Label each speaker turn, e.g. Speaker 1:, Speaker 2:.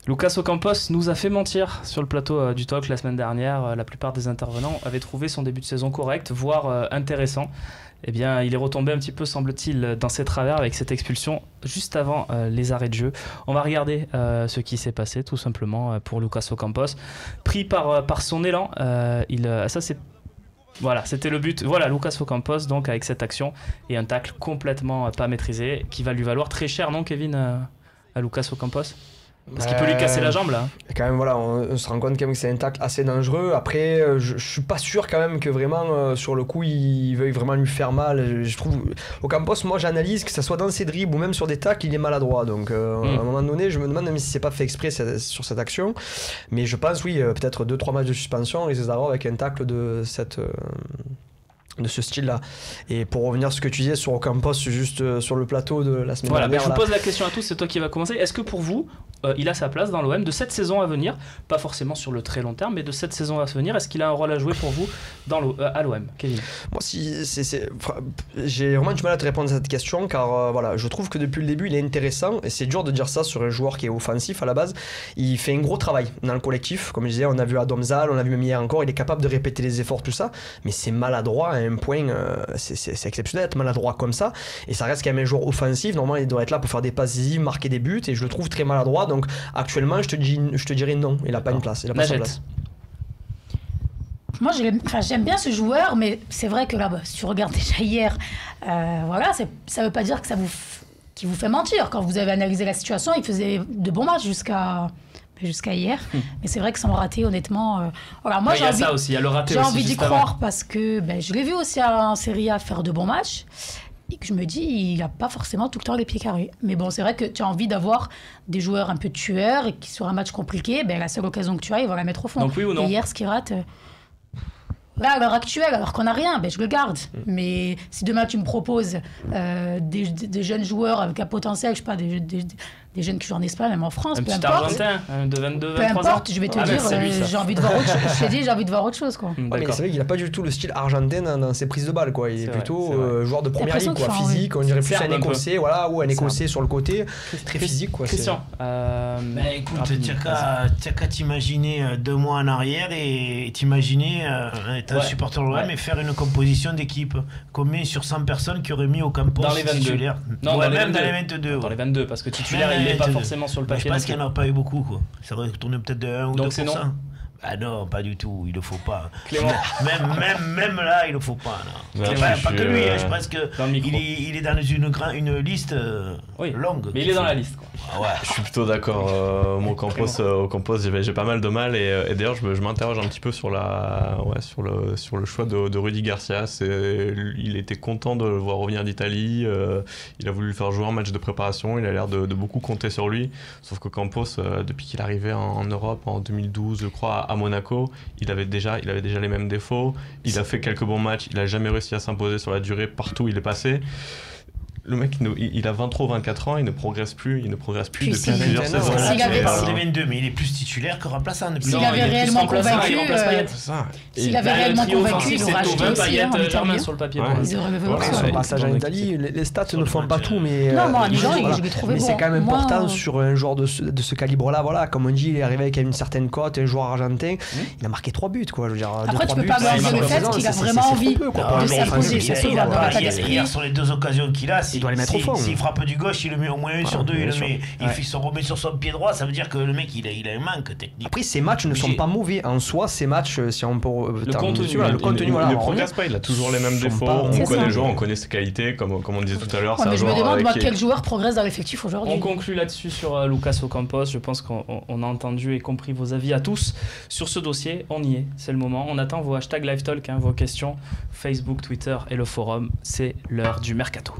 Speaker 1: Lucas Ocampos nous a fait mentir sur le plateau du Talk la semaine dernière. La plupart des intervenants avaient trouvé son début de saison correct, voire intéressant. Eh bien, il est retombé un petit peu, semble-t-il, dans ses travers avec cette expulsion juste avant les arrêts de jeu. On va regarder ce qui s'est passé, tout simplement, pour Lucas Ocampos. Pris par son élan, voilà, c'était le but. Voilà, Lucas Ocampos, donc, avec cette action et un tacle complètement pas maîtrisé, qui va lui valoir très cher, non, Kevin, à Lucas Ocampos ? Parce qu'il peut lui casser la jambe là.
Speaker 2: Quand même, voilà, on se rend compte quand même que c'est un tacle assez dangereux. Après, je suis pas sûr quand même que vraiment sur le coup il veuille vraiment lui faire mal. Je trouve Ocampos, moi j'analyse que ça soit dans ses dribbles ou même sur des tacles, il est maladroit. Donc à un moment donné, je me demande même si c'est pas fait exprès sur cette action. Mais je pense oui, peut-être 2-3 matchs de suspension et Cesaro avec un tacle de ce style-là. Et pour revenir à ce que tu disais sur Ocampos, juste sur le plateau de la semaine dernière.
Speaker 1: Je vous pose la question à tous, c'est toi qui vas commencer. Est-ce que pour vous, il a sa place dans l'OM de cette saison à venir, pas forcément sur le très long terme, mais de cette saison à venir, est-ce qu'il a un rôle à jouer pour vous à l'OM, Kevin?
Speaker 2: Moi, j'ai vraiment du mal à te répondre à cette question, car voilà, je trouve que depuis le début, il est intéressant, et c'est dur de dire ça sur un joueur qui est offensif à la base. Il fait un gros travail dans le collectif, comme je disais, on a vu à Domzal, on a vu même hier encore, il est capable de répéter les efforts, tout ça, mais c'est maladroit à un point, c'est exceptionnel d'être maladroit comme ça, et ça reste quand même un joueur offensif. Normalement il doit être là pour faire des passes décisives, marquer des buts, et je le trouve très maladroit. Donc actuellement je te dirais non, il a pas une place, il a pas sa place.
Speaker 3: Moi j'aime bien ce joueur, mais c'est vrai que là si tu regardes déjà hier, voilà, ça veut pas dire que qu'il vous fait mentir. Quand vous avez analysé la situation, il faisait de bons matchs jusqu'à hier, mais c'est vrai que sans rater, honnêtement. Voilà, moi,
Speaker 1: il y a ça aussi, il y a le raté
Speaker 3: j'ai
Speaker 1: aussi.
Speaker 3: J'ai envie d'y croire parce que je l'ai vu aussi en Serie A faire de bons matchs et que je me dis, il n'a pas forcément tout le temps les pieds carrés. Mais bon, c'est vrai que tu as envie d'avoir des joueurs un peu tueurs et qui, sur un match compliqué, la seule occasion que tu as, ils vont la mettre au fond.
Speaker 1: Donc oui ou non?
Speaker 3: Et hier, ce qui rate. Là, à l'heure actuelle, alors qu'on n'a rien, je le garde. Mais si demain tu me proposes des jeunes joueurs avec un potentiel, je sais pas, des jeunes qui jouent en Espagne, même en France,
Speaker 1: peu importe. Un petit Argentin de 22, 23 ans.
Speaker 3: Peu importe, je vais te dire, j'ai envie de voir autre chose. Je t'ai dit, j'ai envie de voir autre chose, quoi.
Speaker 2: Mais c'est vrai qu'il n'a pas du tout le style argentin dans ses prises de balles, quoi. Il est plutôt joueur de première ligue, quoi. Physique, on dirait plus un Écossais, voilà, ou un Écossais sur le côté, très physique, quoi.
Speaker 1: Christian.
Speaker 4: Écoute, t'as qu'à t'imaginer 2 mois en arrière et t'imaginer être un supporter de l'OM et faire une composition d'équipe. Combien sur 100 personnes qui auraient mis Ocampos
Speaker 1: dans les 22
Speaker 4: titulaire?
Speaker 1: Non,
Speaker 4: même dans les 22.
Speaker 1: Dans les 22, parce que titulaire, il n'est pas forcément sur le papier.
Speaker 4: Je pense qu'il n'y en a pas eu beaucoup, quoi. Ça va tourner peut-être de 1 ou 2%.
Speaker 1: Donc c'est non.
Speaker 4: Ah non, pas du tout, il le faut pas.
Speaker 1: Clément.
Speaker 4: Même là, il le faut pas. Non. Pas que lui, je pense qu'il est dans une liste longue.
Speaker 1: Mais il est dans la liste, quoi.
Speaker 5: Ah ouais, je suis plutôt d'accord. Mon Ocampos, j'ai pas mal de mal et d'ailleurs je m'interroge un petit peu sur le choix de Rudy Garcia. Il était content de le voir revenir d'Italie. Il a voulu le faire jouer en match de préparation. Il a l'air de beaucoup compter sur lui. Sauf qu'Ocampos, depuis qu'il est arrivé en Europe en 2012, je crois, à Monaco, il avait déjà les mêmes défauts. Il a fait quelques bons matchs. Il a jamais réussi à s'imposer sur la durée partout où il est passé. Le mec, il a 23 ou 24 ans, il ne progresse plus depuis plusieurs saisons.
Speaker 4: Il parle des 22, mais il est plus titulaire que remplaçant.
Speaker 3: S'il avait réellement convaincu, il aurait acheté aussi
Speaker 1: Germain sur le papier.
Speaker 2: Son passage en Italie, les stats ne font pas tout, mais
Speaker 3: non, moi, je l'ai trouvé bon.
Speaker 2: Mais c'est quand même important sur un joueur de ce calibre-là. Voilà, comme on dit, il est arrivé avec une certaine cote, un joueur argentin. Il a marqué 3 buts, quoi. Je veux dire,
Speaker 3: après, tu peux pas garder le fait qu'il a vraiment envie de s'imposer.
Speaker 4: Hier, sur les 2 occasions qu'il a,
Speaker 2: il doit les mettre au fond.
Speaker 4: S'il frappe du gauche, il le met au moins 1 sur 2, il se remet sur son pied droit, ça veut dire que le mec il a un manque technique.
Speaker 2: Après, ces matchs ne sont pas mauvais en soi, ces matchs, si on peut.
Speaker 5: Le contenu, il ne progresse pas, il a toujours les mêmes défauts. On connaît le joueur, on connaît ses qualités, comme on disait tout à l'heure.
Speaker 3: Mais je me demande quel joueur progresse dans l'effectif aujourd'hui.
Speaker 1: On conclut là-dessus sur Lucas Ocampos. Je pense qu'on a entendu et compris vos avis à tous sur ce dossier. On y est, c'est le moment. On attend vos hashtags LiveTalk, vos questions, Facebook, Twitter et le forum. C'est l'heure du mercato.